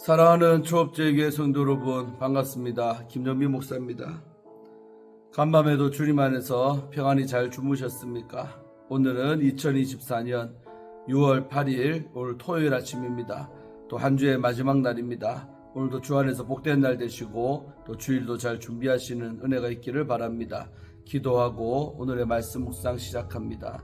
사랑하는 초업제교회 성도 여러분, 반갑습니다. 김정미 목사입니다. 간밤에도 주님 안에서 평안히 잘 주무셨습니까? 오늘은 2024년 6월 8일 오늘 토요일 아침입니다. 또 한 주의 마지막 날입니다. 오늘도 주 안에서 복된 날 되시고 또 주일도 잘 준비하시는 은혜가 있기를 바랍니다. 기도하고 오늘의 말씀 묵상 시작합니다.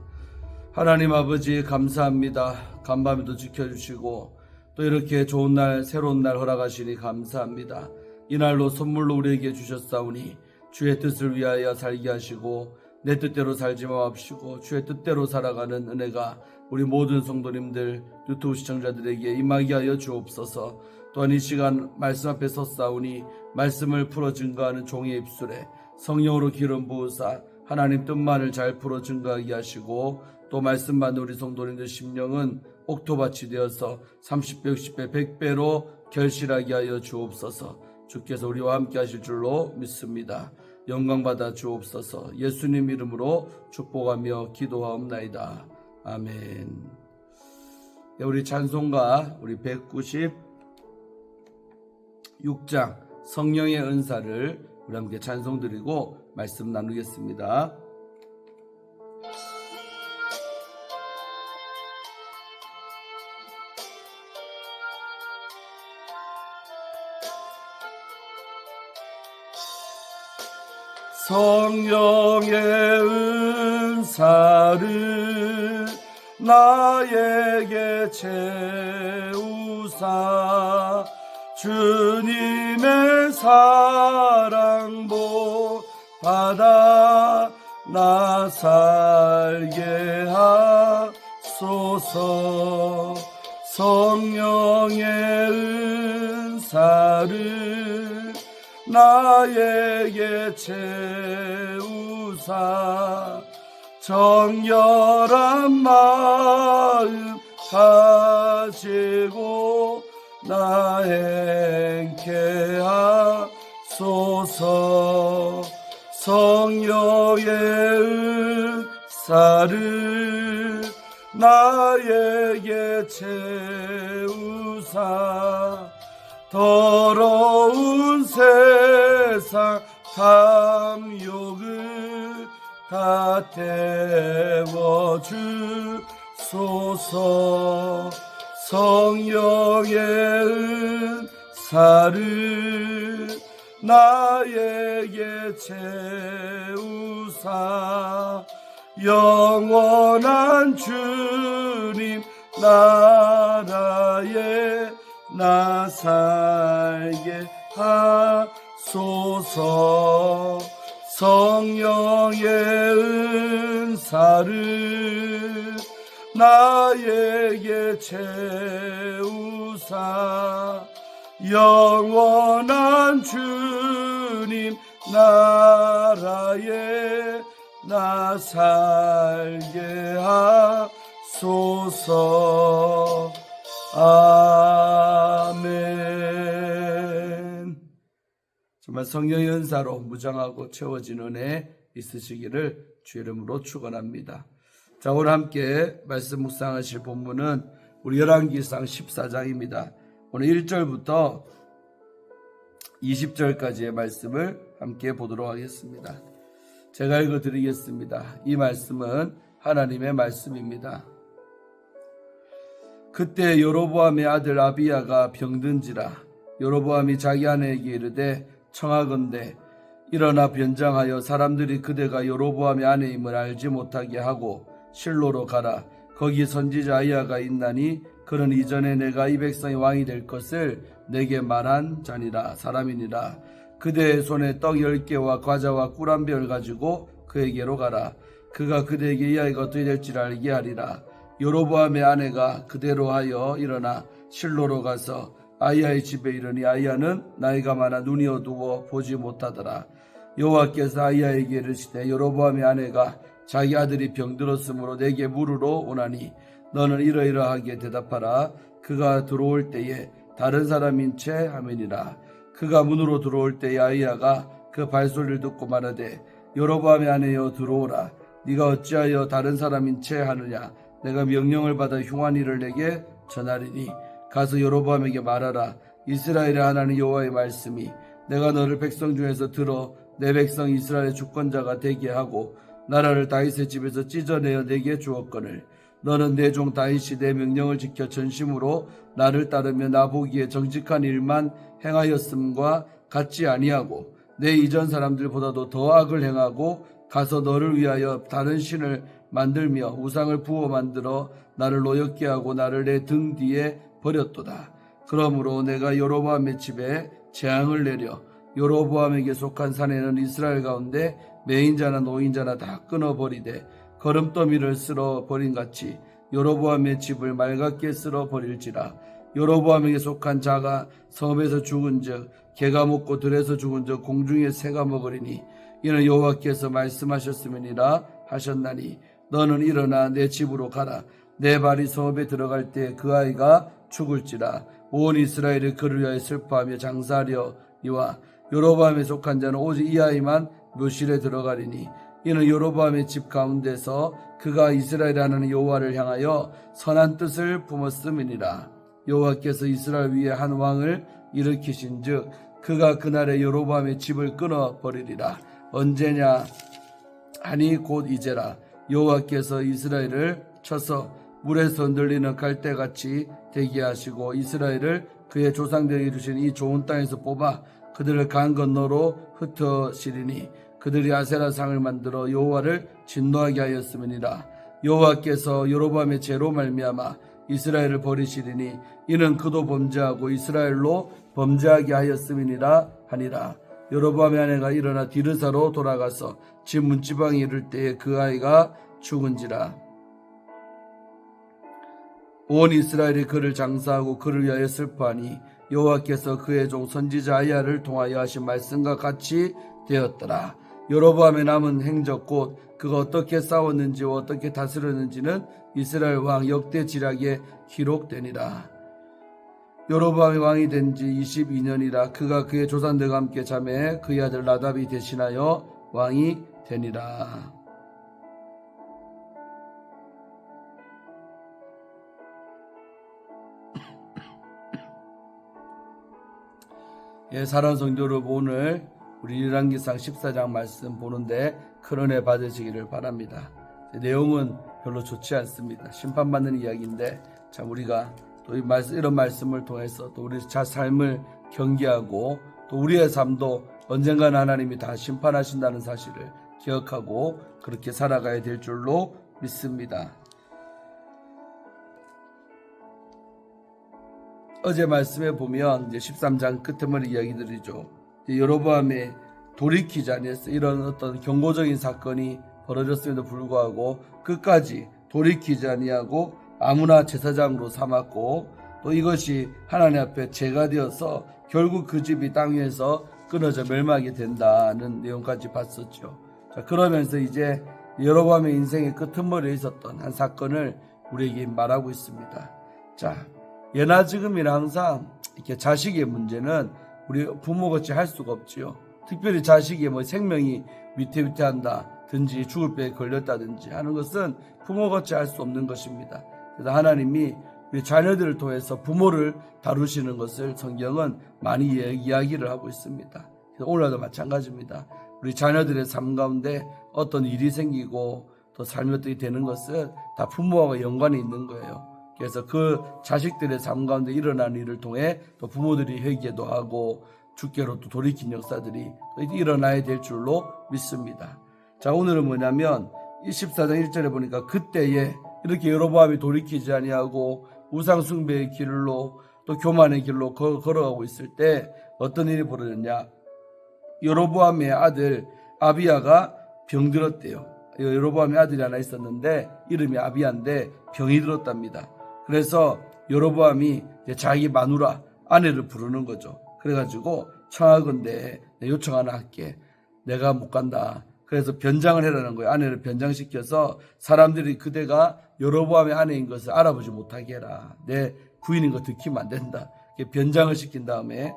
하나님 아버지 감사합니다. 간밤에도 지켜주시고 또 이렇게 좋은 날, 새로운 날 허락하시니 감사합니다. 이날로 선물로 우리에게 주셨사오니 주의 뜻을 위하여 살게 하시고 내 뜻대로 살지 마옵시고 주의 뜻대로 살아가는 은혜가 우리 모든 성도님들, 유튜브 시청자들에게 임하게 하여 주옵소서. 또한 이 시간 말씀 앞에 섰사오니 말씀을 풀어 증거하는 종의 입술에 성령으로 기름 부으사 하나님 뜻만을 잘 풀어 증거하게 하시고 또 말씀 받는 우리 성도님들 심령은 옥토밭이 되어서 30배, 60배, 100배로 결실하게 하여 주옵소서. 주께서 우리와 함께 하실 줄로 믿습니다. 영광받아 주옵소서. 예수님 이름으로 축복하며 기도하옵나이다. 아멘. 우리 찬송가 우리 196장 성령의 은사를 우리 함께 찬송 드리고 말씀 나누겠습니다. 성령의 은사를 나에게 채우사 주님의 사랑 받아 나 살게 하소서. 성령의 은사를 나에게 채우사 정결한 마음 가지고 나 행케 하소서. 성령의 은사를 나에게 채우사 더러운 세상 탐욕을 다 태워주소서. 성령의 은사를 나에게 채우사 영원한 주님 나라에 나 살게 하소서. 성령의 은사를 나에게 채우사 영원한 주님 나라에 나 살게 하소서. 아멘. 정말 성령의 은사로 무장하고 채워진 은혜 있으시기를 주 이름으로 축원합니다. 자, 오늘 함께 말씀 묵상하실 본문은 우리 열왕기상 14장입니다. 오늘 1절부터 20절까지의 말씀을 함께 보도록 하겠습니다. 제가 읽어드리겠습니다. 이 말씀은 하나님의 말씀입니다. 그때 여로보암의 아들 아비야가 병든지라 여로보암이 자기 아내에게 이르되 청하건대 일어나 변장하여 사람들이 그대가 여로보암의 아내임을 알지 못하게 하고 실로로 가라. 거기 선지자 아히야가 있나니 그는 이전에 내가 이 백성의 왕이 될 것을 내게 말한 자니라 사람이니라. 그대의 손에 떡 10개와 과자와 꿀 한 병을 가지고 그에게로 가라. 그가 그대에게 이 아이가 어떻게 될지를 알게 하리라. 여로보암의 아내가 그대로 하여 일어나 실로로 가서 아히야의 집에 이르니 아히야는 나이가 많아 눈이 어두워 보지 못하더라. 여호와께서 아히야에게 이르시되 여로보암의 아내가 자기 아들이 병들었으므로 내게 물으러 오나니 너는 이러이러하게 대답하라. 그가 들어올 때에 다른 사람인 채 하면이라. 그가 문으로 들어올 때에 아히야가 그 발소리를 듣고 말하되 여로보암의 아내여 들어오라. 네가 어찌하여 다른 사람인 채 하느냐. 내가 명령을 받아 흉한 일을 내게 전하리니 가서 여로보암에게 말하라. 이스라엘의 하나님 여호와의 말씀이 내가 너를 백성 중에서 들어 내 백성 이스라엘의 주권자가 되게 하고 나라를 다윗의 집에서 찢어내어 내게 주었거늘 너는 내 종 다윗이 내 명령을 지켜 전심으로 나를 따르며 나 보기에 정직한 일만 행하였음과 같지 아니하고 내 이전 사람들보다도 더 악을 행하고 가서 너를 위하여 다른 신을 만들며 우상을 부어 만들어 나를 노엽게 하고 나를 내 등 뒤에 버렸도다. 그러므로 내가 여로보암의 집에 재앙을 내려 여로보암에게 속한 산에는 이스라엘 가운데 매인자나 노인자나 다 끊어버리되 거름더미를 쓸어 버린같이 여로보암의 집을 맑게 쓸어 버릴지라. 여로보암에게 속한 자가 섬에서 죽은즉 개가 먹고 들에서 죽은즉 공중의 새가 먹으리니 이는 여호와께서 말씀하셨음이니라 하셨나니 너는 일어나 내 집으로 가라. 내 발이 성읍에 들어갈 때 그 아이가 죽을지라. 온 이스라엘이 그를 위하여 슬퍼하며 장사하려니와 여로보암에 속한 자는 오직 이 아이만 묘실에 들어가리니 이는 여로보암의 집 가운데서 그가 이스라엘 하나님 여호와를 향하여 선한 뜻을 품었음이니라. 여호와께서 이스라엘 위에 한 왕을 일으키신즉 그가 그날에 여로보암의 집을 끊어버리리라. 언제냐 하니 곧 이제라. 여호와께서 이스라엘을 쳐서 물에서 흔들리는 갈대같이 되게 하시고 이스라엘을 그의 조상들에게 주신 이 좋은 땅에서 뽑아 그들을 강 건너로 흩어시리니 그들이 아세라 상을 만들어 여호와를 진노하게 하였음이니라. 여호와께서 여로보암의 죄로 말미암아 이스라엘을 버리시리니 이는 그도 범죄하고 이스라엘로 범죄하게 하였음이니라 하니라. 여로보암의 아내가 일어나 디르사로 돌아가서 집 문지방에 이를 때에 그 아이가 죽은지라. 온 이스라엘이 그를 장사하고 그를 위하여 슬퍼하니 여호와께서 그의 종 선지자 아이야를 통하여 하신 말씀과 같이 되었더라. 여로보암의 남은 행적 곧 그가 어떻게 싸웠는지와 어떻게 다스렸는지는 이스라엘 왕 역대 지략에 기록되니라. 여로보암이 왕이 된 지 22년이라. 그가 그의 조상들과 함께 자매해 그의 아들 나답이 대신하여 왕이 되니라. 예, 사랑하는 성도 여러분, 오늘 우리 열왕기상 14장 말씀 보는데 큰 은혜 받으시기를 바랍니다. 내용은 별로 좋지 않습니다. 심판받는 이야기인데 참 우리가 또 이런 말씀을 통해서 또 우리 자 삶을 경계하고 또 우리의 삶도 언젠가는 하나님이 다 심판하신다는 사실을 기억하고 그렇게 살아가야 될 줄로 믿습니다. 어제 말씀에 보면 이제 13장 끝에만 이야기 드리죠. 여로보암의 돌이키지 아니했어요. 이런 어떤 경고적인 사건이 벌어졌음에도 불구하고 끝까지 돌이키지 아니하고 아무나 제사장으로 삼았고 또 이것이 하나님 앞에 죄가 되어서 결국 그 집이 땅 위에서 끊어져 멸망하게 된다는 내용까지 봤었죠. 자, 그러면서 이제 여로보암의 인생의 끄트머리에 있었던 한 사건을 우리에게 말하고 있습니다. 자, 예나 지금이나 항상 이렇게 자식의 문제는 우리 부모같이 할 수가 없지요. 특별히 자식이 생명이 위태위태한다든지 죽을 배에 걸렸다든지 하는 것은 부모같이 할 수 없는 것입니다. 그래서 하나님이 우리 자녀들을 통해서 부모를 다루시는 것을 성경은 많이 이야기를 하고 있습니다. 그래서 오늘도 마찬가지입니다. 우리 자녀들의 삶 가운데 어떤 일이 생기고 또 삶이 어떻게 되는 것은 다 부모와 연관이 있는 거예요. 그래서 그 자식들의 삶 가운데 일어나는 일을 통해 또 부모들이 회개도 하고 주께로 또 돌이킨 역사들이 일어나야 될 줄로 믿습니다. 자, 오늘은 뭐냐면 14장 1절에 보니까 그때에 이렇게 여로보암이 돌이키지 아니하고 우상 숭배의 길로 또 교만의 길로 걸어가고 있을 때 어떤 일이 벌어졌냐? 여로보암의 아들 아비야가 병들었대요. 여로보암의 아들이 하나 있었는데 이름이 아비야인데 병이 들었답니다. 그래서 여로보암이 자기 마누라 아내를 부르는 거죠. 그래가지고 청하건대 요청 하나 할게. 내가 못 간다. 그래서 변장을 해라는 거예요. 아내를 변장시켜서 사람들이 그대가 여로보암의 아내인 것을 알아보지 못하게 해라. 내 부인인 거 들키면 안 된다. 변장을 시킨 다음에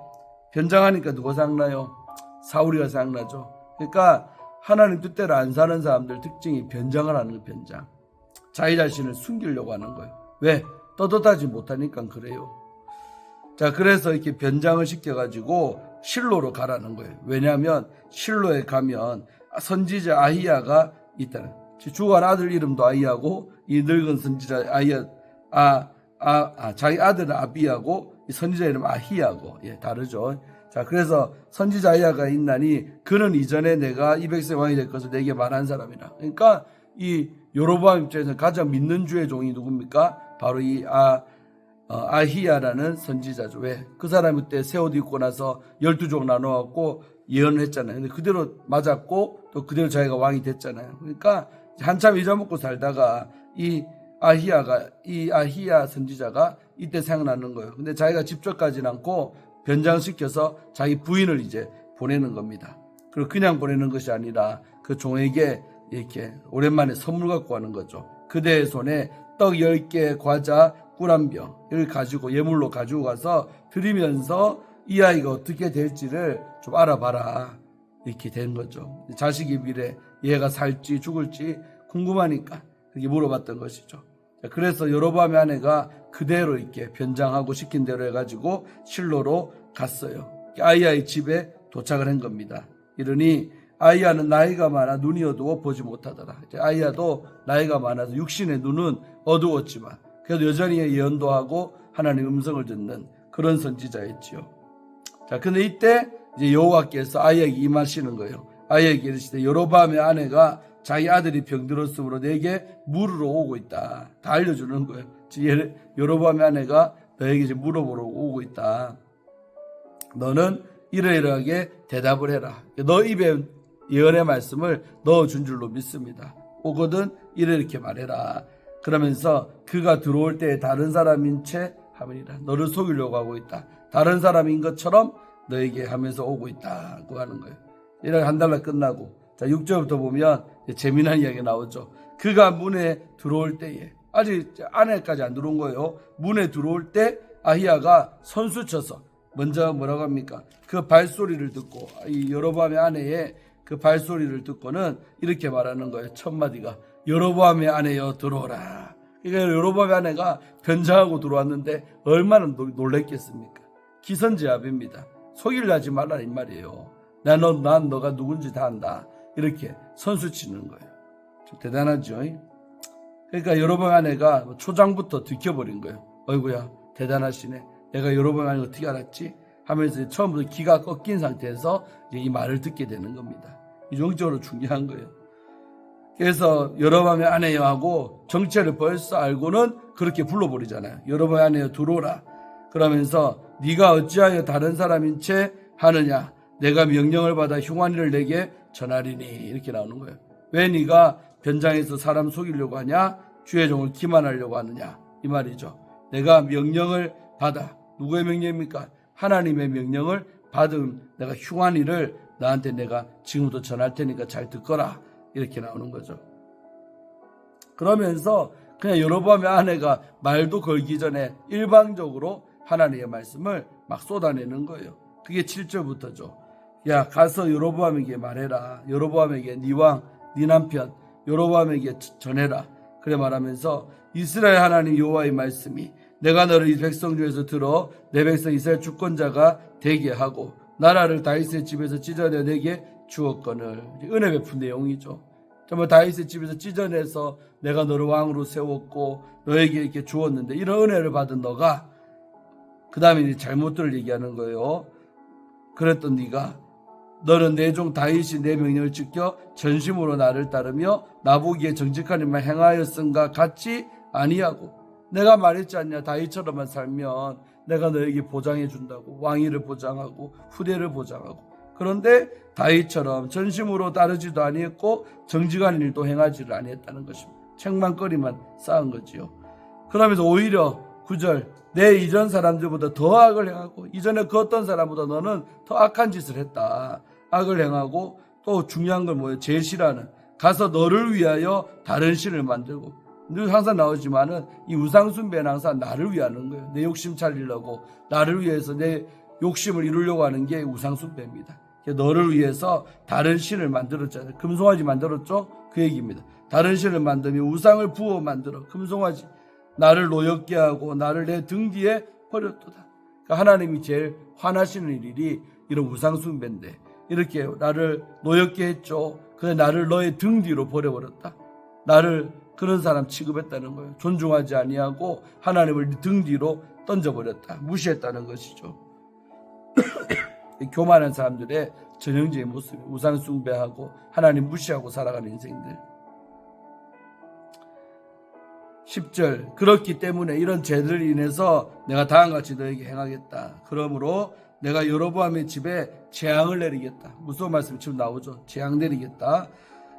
변장하니까 누가 생각나요? 사울이가 생각나죠. 그러니까 하나님 뜻대로 안 사는 사람들 특징이 변장을 하는 거예요. 변장. 자기 자신을 숨기려고 하는 거예요. 왜? 떳떳하지 못하니까 그래요. 자, 그래서 이렇게 변장을 시켜가지고 실로로 가라는 거예요. 왜냐하면 실로에 가면 선지자 아히야가 있다는. 죽어간 아들 이름도 아히야고 이 늙은 선지자 아히야 자기 아들은 아비야고 이 선지자 이름 아히야고 다르죠. 자, 그래서 선지자 아히야가 있나니 그는 이전에 내가 이 백성 왕이 될 것을 내게 말한 사람이라. 그러니까 이 여로보암 입장에서 가장 믿는 주의 종이 누굽니까? 바로 이 아히야라는 선지자죠. 왜? 그 사람이 그때 새 옷 입고 나서 12족 나눠갖고 예언을 했잖아요. 근데 그대로 맞았고 또 그대로 자기가 왕이 됐잖아요. 그러니까 한참 잊어먹고 살다가 이 아히야 선지자가 이때 생각나는 거예요. 근데 자기가 직접 가진 않고 변장시켜서 자기 부인을 이제 보내는 겁니다. 그리고 그냥 보내는 것이 아니라 그 종에게 이렇게 오랜만에 선물 갖고 가는 거죠. 그대의 손에 떡 10개, 과자, 꿀 한 병을 가지고 예물로 가지고 가서 드리면서 이 아이가 어떻게 될지를 좀 알아봐라. 이렇게 된 거죠. 자식의 미래, 얘가 살지 죽을지 궁금하니까 그렇게 물어봤던 것이죠. 그래서 여로보암의 아내가 그대로 이렇게 변장하고 시킨 대로 해가지고 실로로 갔어요. 아히야의 집에 도착을 한 겁니다. 이러니 아히야는 나이가 많아 눈이 어두워 보지 못하더라. 아히야도 나이가 많아서 육신의 눈은 어두웠지만 그래도 여전히 예언도 하고 하나님의 음성을 듣는 그런 선지자였지요. 자, 근데 이때 이제 여호와께서 아히야에게 임하시는 거예요. 아히야에게 이르시되 여로보암의 아내가 자기 아들이 병들었으므로 내게 물으러 오고 있다. 다 알려주는 거예요. 여로보암의 아내가 너에게 이제 물어보러 오고 있다. 너는 이러이러하게 대답을 해라. 너 입에 예언의 말씀을 넣어준 줄로 믿습니다. 오거든 이렇게 말해라. 그러면서 그가 들어올 때 다른 사람인 채 하느니라. 너를 속이려고 하고 있다. 다른 사람인 것처럼 너에게 하면서 오고 있다고 하는 거예요. 이렇게 한 달날 끝나고 자 6절부터 보면 재미난 이야기가 나오죠. 그가 문에 들어올 때에 아직 안에까지 안 들어온 거예요. 문에 들어올 때 아히야가 선수 쳐서 먼저 뭐라고 합니까? 그 발소리를 듣고 이 여로보암의 아내의 그 발소리를 듣고는 이렇게 말하는 거예요. 첫 마디가 여로보암의 아내여 들어오라. 그러니까 여로보암의 아내가 변장하고 들어왔는데 얼마나 놀랬겠습니까? 기선제압입니다. 속이려 하지 말라 이 말이에요. 난 너가 누군지 다 안다. 이렇게 선수치는 거예요. 좀 대단하죠. 그러니까 여로보암의 아내가 초장부터 들켜버린 거예요. 어이구야 대단하시네. 내가 여로보암의 아내가 어떻게 알았지? 하면서 처음부터 기가 꺾인 상태에서 이제 이 말을 듣게 되는 겁니다. 이 영적으로 중요한 거예요. 그래서 여로보암의 아내여 하고 정체를 벌써 알고는 그렇게 불러버리잖아요. 여로보암의 아내여 들어오라. 그러면서 네가 어찌하여 다른 사람인 채 하느냐. 내가 명령을 받아 흉안이를 내게 전하리니. 이렇게 나오는 거예요. 왜 네가 변장해서 사람 속이려고 하냐. 주의 종을 기만하려고 하느냐. 이 말이죠. 내가 명령을 받아. 누구의 명령입니까? 하나님의 명령을 받은 내가 흉안이를 너한테 내가 지금부터 전할 테니까 잘 듣거라. 이렇게 나오는 거죠. 그러면서 그냥 여로보암의 아내가 말도 걸기 전에 일방적으로 하나님의 말씀을 막 쏟아내는 거예요. 그게 7절부터죠. 야 가서 여로보암에게 말해라. 여로보암에게 네 왕, 네 남편 여로보암에게 전해라. 그래 말하면서 이스라엘 하나님 여호와의 말씀이 내가 너를 이 백성 중에서 들어 내 백성 이스라엘 주권자가 되게 하고 나라를 다윗의 집에서 찢어내 내게 주었거늘. 은혜 베푼 내용이죠. 정말 다윗의 집에서 찢어내서 내가 너를 왕으로 세웠고 너에게 이렇게 주었는데 이런 은혜를 받은 너가 그 다음에 잘못들을 얘기하는 거예요. 그랬던 네가 너는 내 종 다윗이 내 명령을 지켜 전심으로 나를 따르며 나보기에 정직한 일만 행하였은가 같이 아니하고 내가 말했지 않냐. 다윗처럼만 살면 내가 너에게 보장해 준다고. 왕위를 보장하고 후대를 보장하고. 그런데 다윗처럼 전심으로 따르지도 아니했고 정직한 일도 행하지를 아니했다는 것입니다. 책망거리만 쌓은 거지요. 그러면서 오히려 9절 내 이전 사람들보다 더 악을 행하고 이전에 그 어떤 사람보다 너는 더 악한 짓을 했다. 악을 행하고 또 중요한 건 뭐예요? 제일 싫어하는 가서 너를 위하여 다른 신을 만들고 늘 항상 나오지만은 이 우상숭배는 항상 나를 위하는 거예요. 내 욕심 차리려고 나를 위해서 내 욕심을 이루려고 하는 게 우상숭배입니다. 너를 위해서 다른 신을 만들었잖아요. 금송아지 만들었죠? 그 얘기입니다. 다른 신을 만들며 우상을 부어 만들어 금송아지 나를 노엽게 하고 나를 내 등 뒤에 버렸도다. 그러니까 하나님이 제일 화나시는 일이 이런 우상숭배인데 이렇게 나를 노엽게 했죠. 그래 나를 너의 등 뒤로 버려버렸다. 나를 그런 사람 취급했다는 거예요. 존중하지 아니하고 하나님을 등 뒤로 던져버렸다. 무시했다는 것이죠. 교만한 사람들의 전형적인 모습이 우상 숭배하고 하나님 무시하고 살아가는 인생들. 10절 그렇기 때문에 이런 죄들을 인해서 내가 다음같이 너에게 행하겠다. 그러므로 내가 여로보암의 집에 재앙을 내리겠다. 무서운 말씀이 지금 나오죠. 재앙 내리겠다.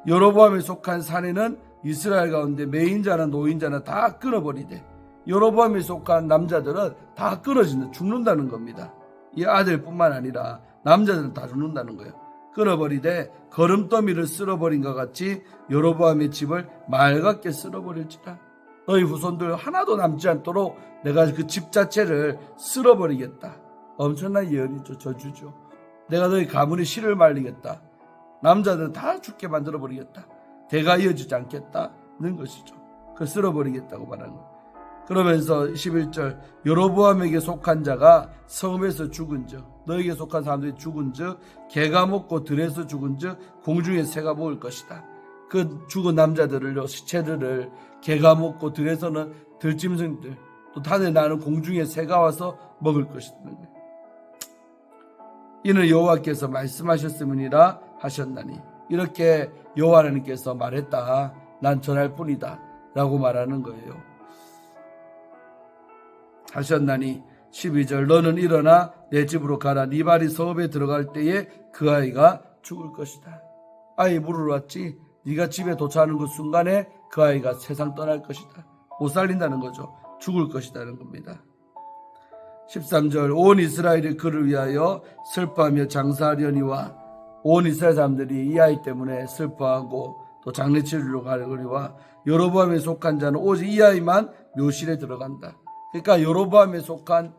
여로보암에 속한 사내는 이스라엘 가운데 매인자나 노인자나 다 끊어버리되 여로보암에 속한 남자들은 다 끊어진다. 죽는다는 겁니다. 이 아들뿐만 아니라 남자들은 다 죽는다는 거예요. 끊어버리되 거름더미를 쓸어버린 것 같이 여로보암의 집을 맑게 쓸어버릴지라. 너희 후손들 하나도 남지 않도록 내가 그 집 자체를 쓸어버리겠다. 엄청난 예언이죠. 저주죠. 내가 너희 가문의 씨를 말리겠다. 남자들은 다 죽게 만들어버리겠다. 대가 이어지지 않겠다는 것이죠. 그걸 쓸어버리겠다고 말하는 거예요. 그러면서 11절 여로보암에게 속한 자가 성읍에서 죽은즉 너에게 속한 사람들이 죽은즉 개가 먹고 들에서 죽은즉 공중에 새가 먹을 것이다. 그 죽은 남자들을 시체들을 개가 먹고 들에서는 들짐승들 또 산에 나는 공중에 새가 와서 먹을 것이라는 거예요. 이는 여호와께서 말씀하셨음이니라 하셨나니 이렇게 여호와 하나님께서 말했다. 난 전할 뿐이다 라고 말하는 거예요. 하셨나니 12절 너는 일어나 내 집으로 가라. 네 발이 성읍에 들어갈 때에 그 아이가 죽을 것이다. 아이 물으러 왔지. 네가 집에 도착하는 그 순간에 그 아이가 세상 떠날 것이다. 못 살린다는 거죠. 죽을 것이라는 겁니다. 13절 온 이스라엘이 그를 위하여 슬퍼하며 장사하려니와 온 이스라엘 사람들이 이 아이 때문에 슬퍼하고 또 장례치르러 가려거니와 여로보암에 속한 자는 오직 이 아이만 묘실에 들어간다. 그러니까 여로보암에 속한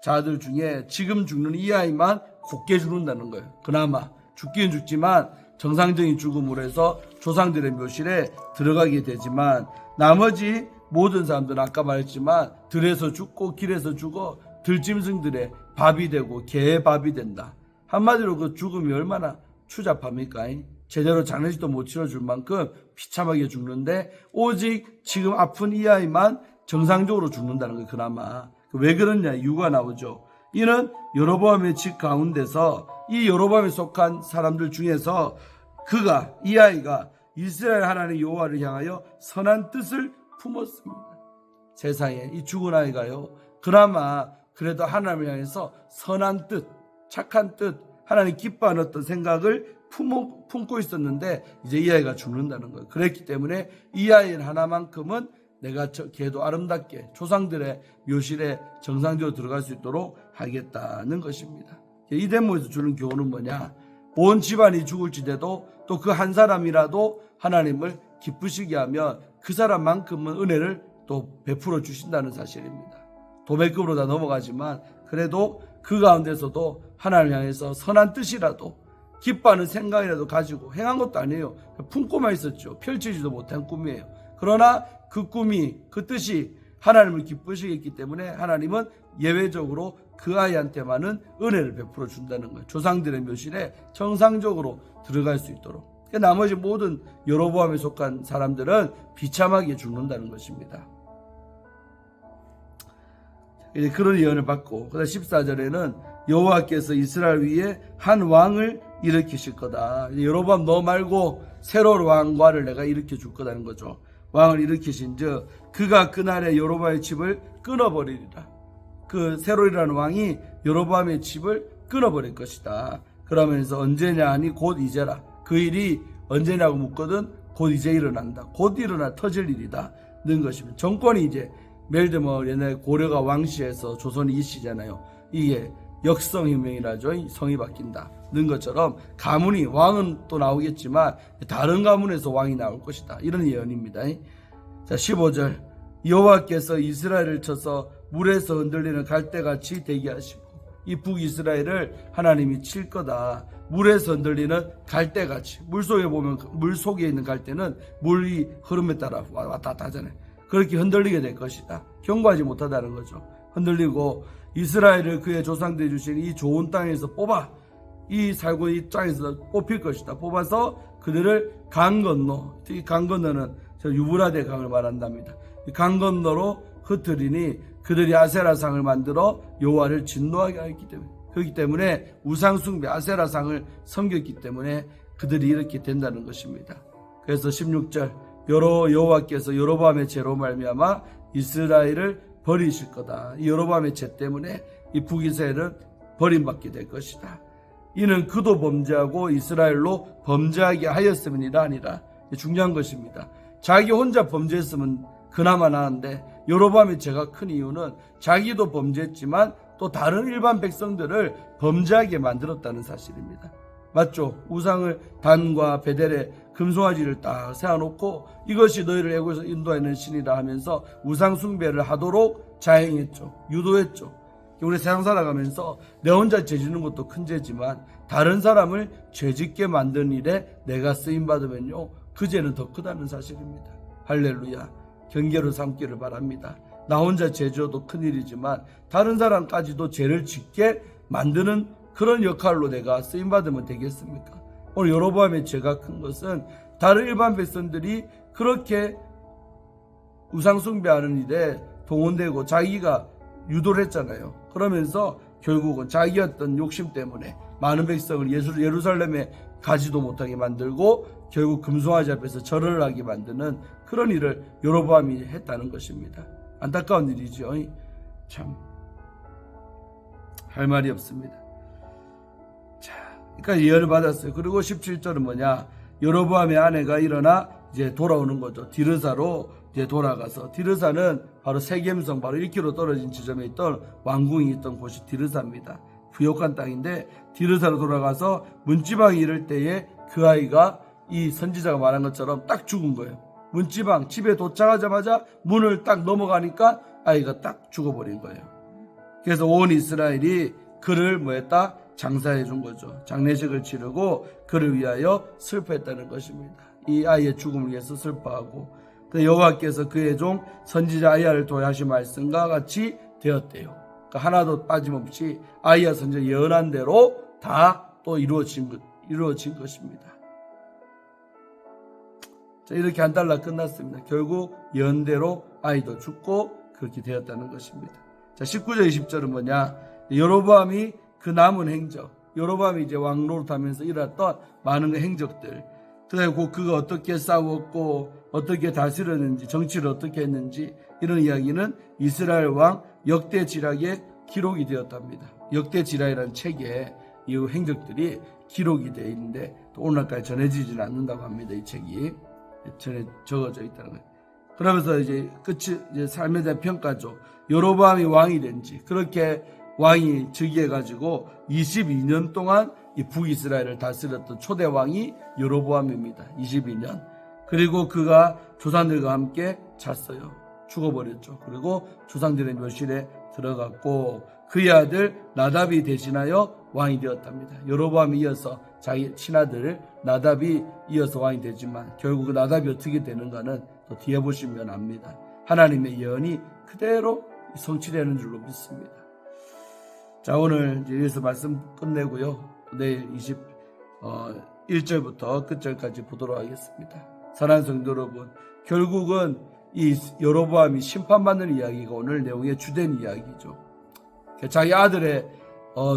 자들 중에 지금 죽는 이 아이만 곱게 죽는다는 거예요. 그나마 죽기는 죽지만 정상적인 죽음으로 해서 조상들의 묘실에 들어가게 되지만 나머지 모든 사람들은 아까 말했지만 들에서 죽고 길에서 죽어 들짐승들의 밥이 되고 개의 밥이 된다. 한마디로 그 죽음이 얼마나 추잡합니까? 제대로 장례식도 못 치러줄 만큼 비참하게 죽는데 오직 지금 아픈 이 아이만 정상적으로 죽는다는 거예요. 그나마. 왜 그러냐 이유가 나오죠. 이는 여로보암의 집 가운데서 이 여로보암에 속한 사람들 중에서 그가 이 아이가 이스라엘 하나님 여호와를 향하여 선한 뜻을 품었습니다. 세상에 이 죽은 아이가요 그나마 그래도 하나님을 향해서 선한 뜻, 착한 뜻, 하나님 기뻐하는 어떤 생각을 품고 있었는데 이제 이 아이가 죽는다는 거예요. 그랬기 때문에 이 아이 하나만큼은 내가 걔도 아름답게 조상들의 묘실에 정상적으로 들어갈 수 있도록 하겠다는 것입니다. 이 대목에서 주는 교훈은 뭐냐? 온 집안이 죽을지라도 또 그 한 사람이라도 하나님을 기쁘시게 하면 그 사람만큼은 은혜를 또 베풀어 주신다는 사실입니다. 도매급으로 다 넘어가지만 그래도 그 가운데서도 하나님을 향해서 선한 뜻이라도 기뻐하는 생각이라도 가지고 행한 것도 아니에요. 품고만 있었죠. 펼치지도 못한 꿈이에요. 그러나 그 꿈이 그 뜻이 하나님을 기쁘시게 했기 때문에 하나님은 예외적으로 그 아이한테만은 은혜를 베풀어 준다는 거예요. 조상들의 묘실에 정상적으로 들어갈 수 있도록. 나머지 모든 여로보암에 속한 사람들은 비참하게 죽는다는 것입니다. 그런 예언을 받고 그다음 14절에는 여호와께서 이스라엘 위에 한 왕을 일으키실 거다. 여로보암 너 말고 새로운 왕과를 내가 일으켜 줄 거다는 거죠. 왕을 일으키신즉 그가 그날에 여로보암의 집을 끊어버리리라. 그 새로 일어나는 왕이 여로보암의 집을 끊어버릴 것이다. 그러면서 언제냐 하니 곧 이제라. 그 일이 언제냐고 묻거든 곧 이제 일어난다. 곧 일어나 터질 일이다. 는 것입니다. 정권이 이제 멜드머 옛날에 고려가 왕시에서 조선이 이시잖아요. 이게 역성혁명이라죠. 성이 바뀐다. 는 것처럼 가문이 왕은 또 나오겠지만 다른 가문에서 왕이 나올 것이다. 이런 예언입니다. 자 15절 여호와께서 이스라엘을 쳐서 물에서 흔들리는 갈대같이 되게 하시고 이 북이스라엘을 하나님이 칠 거다. 물에서 흔들리는 갈대같이 물속에 보면 물속에 있는 갈대는 물이 흐름에 따라 왔다 갔다 하잖아요. 그렇게 흔들리게 될 것이다. 경고하지 못하다는 거죠. 흔들리고 이스라엘을 그의 조상들이 주신 이 좋은 땅에서 뽑아 이 살고 이 땅에서 뽑힐 것이다. 뽑아서 그들을 강 건너, 이 강 건너는 유브라데 강을 말한답니다. 이 강 건너로 흩으리니 그들이 아세라상을 만들어 여호와를 진노하게 하였기 때문에, 그렇기 때문에 우상숭배 아세라상을 섬겼기 때문에 그들이 이렇게 된다는 것입니다. 그래서 16절 여호와께서 여로보암의 죄로 말미암아 이스라엘을 버리실 거다. 이 여로보암의 죄 때문에 이 북이스라엘은 버림받게 될 것이다. 이는 그도 범죄하고 이스라엘로 범죄하게 하였음이니라 아니라. 중요한 것입니다. 자기 혼자 범죄했으면 그나마 나은데 여로보암의 죄가 큰 이유는 자기도 범죄했지만 또 다른 일반 백성들을 범죄하게 만들었다는 사실입니다. 맞죠? 우상을 단과 베델에 금송아지를 딱 세워놓고 이것이 너희를 애굽에서 인도하는 신이라 하면서 우상 숭배를 하도록 자행했죠. 유도했죠. 우리 세상 살아가면서 내 혼자 죄 짓는 것도 큰 죄지만 다른 사람을 죄짓게 만드는 일에 내가 쓰임받으면요, 그 죄는 더 크다는 사실입니다. 할렐루야. 경계로 삼기를 바랍니다. 나 혼자 죄 지어도 큰일이지만 다른 사람까지도 죄를 짓게 만드는 그런 역할로 내가 쓰임받으면 되겠습니까? 오늘 여로보암의 죄가 큰 것은 다른 일반 백성들이 그렇게 우상숭배하는 일에 동원되고 자기가 유도를 했잖아요. 그러면서 결국은 자기 어떤 욕심 때문에 많은 백성을 예루살렘에 가지도 못하게 만들고 결국 금송아지 앞에서 절을 하게 만드는 그런 일을 여로보암이 했다는 것입니다. 안타까운 일이죠. 참 할 말이 없습니다. 자, 그러니까 예언을 받았어요. 그리고 17절은 뭐냐? 여로보암의 아내가 일어나 이제 돌아오는 거죠. 디르사로 이제 돌아가서, 디르사는 바로 세겜성 바로 1km 떨어진 지점에 있던 왕궁이 있던 곳이 디르사입니다. 부욕한 땅인데 디르사로 돌아가서 문지방이 이를 때에 그 아이가 이 선지자가 말한 것처럼 딱 죽은 거예요. 문지방 집에 도착하자마자 문을 딱 넘어가니까 아이가 딱 죽어버린 거예요. 그래서 온 이스라엘이 그를 뭐했다? 장사해 준 거죠. 장례식을 치르고 그를 위하여 슬퍼했다는 것입니다. 이 아이의 죽음을 위해서 슬퍼하고, 여호와께서 그의 종 선지자 아이야를 통해 하신 말씀과 같이 되었대요. 그러니까 하나도 빠짐없이 아이야 선지자 예언한 대로 다 또 이루어진 것입니다. 자, 이렇게 한 달러 끝났습니다. 결국 예언대로 아이도 죽고 그렇게 되었다는 것입니다. 자, 19절 20절은 뭐냐? 여로보암이 그 남은 행적, 여로보암이 이제 왕 노릇하면서 일었던 많은 행적들, 그리고 그가 어떻게 싸웠고 어떻게 다스렸는지, 정치를 어떻게 했는지, 이런 이야기는 이스라엘 왕 역대지략에 기록이 되었답니다. 역대지략이라는 책에 이 행적들이 기록이 되어 있는데 또 오늘날까지 전해지지는 않는다고 합니다. 이 책이 적어져 있다는 거예요. 그러면서 이제 끝이 이제 삶에 대한 평가죠. 여로보암이 왕이 된지, 그렇게 왕이 즉위해가지고 22년 동안 이 북이스라엘을 다스렸던 초대 왕이 여로보암입니다. 22년. 그리고 그가 조상들과 함께 잤어요. 죽어버렸죠. 그리고 조상들의 묘실에 들어갔고 그의 아들 나답이 대신하여 왕이 되었답니다. 여로보암이 이어서 자기 친아들 나답이 이어서 왕이 되지만 결국 나답이 어떻게 되는가는 또 뒤에 보시면 압니다. 하나님의 예언이 그대로 성취되는 줄로 믿습니다. 자, 오늘 이제 여기서 말씀 끝내고요. 내일 21절부터 끝절까지 보도록 하겠습니다. 사랑하는 성도 여러분, 결국은 이 여로보암이 심판받는 이야기가 오늘 내용의 주된 이야기죠. 자기 아들의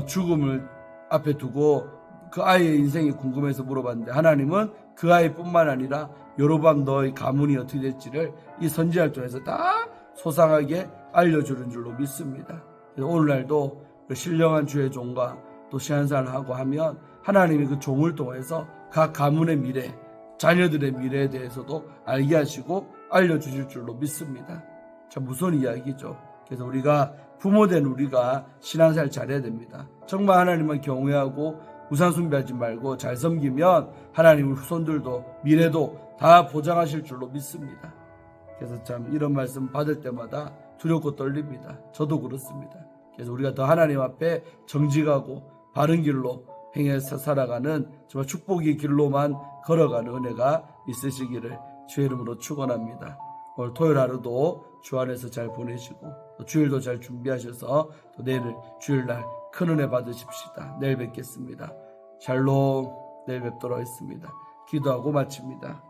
죽음을 앞에 두고 그 아이의 인생이 궁금해서 물어봤는데 하나님은 그 아이뿐만 아니라 여로보암 너의 가문이 어떻게 될지를 이 선지자를 통해서 다 소상하게 알려주는 줄로 믿습니다. 오늘날도 그 신령한 주의 종과 또 신앙생활을 하고 하면 하나님이 그 종을 통해서 각 가문의 미래, 자녀들의 미래에 대해서도 알게 하시고 알려주실 줄로 믿습니다. 참 무서운 이야기죠. 그래서 우리가 부모된 우리가 신앙생활 잘해야 됩니다. 정말 하나님만 경외하고 우상 숭배하지 말고 잘 섬기면 하나님의 후손들도 미래도 다 보장하실 줄로 믿습니다. 그래서 참 이런 말씀 받을 때마다 두렵고 떨립니다. 저도 그렇습니다. 그래서 우리가 더 하나님 앞에 정직하고 바른 길로 행해서 살아가는 정말 축복의 길로만 걸어가는 은혜가 있으시기를 주의 이름으로 축원합니다. 오늘 토요일 하루도 주 안에서 잘 보내시고 또 주일도 잘 준비하셔서 또 내일 주일날 큰 은혜 받으십시다. 내일 뵙겠습니다. 샬롬. 내일 뵙도록 하겠습니다. 기도하고 마칩니다.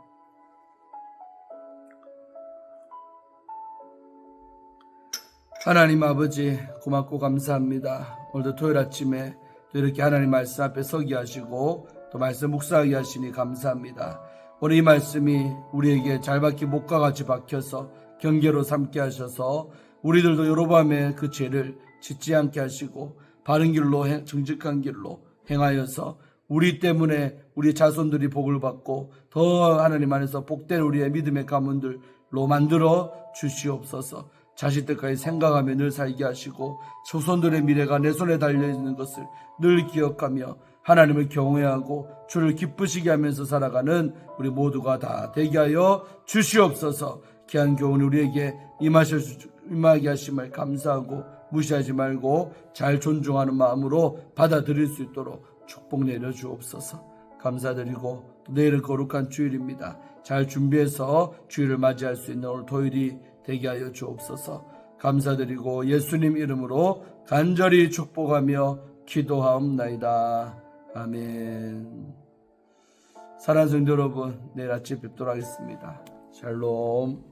하나님 아버지 고맙고 감사합니다. 오늘도 토요일 아침에 또 이렇게 하나님 말씀 앞에 서게 하시고 또 말씀 묵상하게 하시니 감사합니다. 오늘 이 말씀이 우리에게 잘 박힌 목과 같이 박혀서 경계로 삼게 하셔서 우리들도 여로보암의 그 죄를 짓지 않게 하시고 바른 길로 정직한 길로 행하여서 우리 때문에 우리 자손들이 복을 받고 더 하나님 안에서 복된 우리의 믿음의 가문들로 만들어 주시옵소서. 자식들까지 생각하며 늘 살게 하시고 조손들의 미래가 내 손에 달려있는 것을 늘 기억하며 하나님을 경외하고 주를 기쁘시게 하면서 살아가는 우리 모두가 다 되게 하여 주시옵소서. 귀한 교훈 우리에게 임하게 하심을 감사하고 무시하지 말고 잘 존중하는 마음으로 받아들일 수 있도록 축복 내려 주옵소서. 감사드리고 또 내일은 거룩한 주일입니다. 잘 준비해서 주일을 맞이할 수 있는 오늘 토요일이 되게 하여 주옵소서. 감사드리고 예수님 이름으로 간절히 축복하며 기도하옵나이다. 아멘. 사랑하는 성도 여러분, 내일 아침 뵙도록 하겠습니다. 샬롬.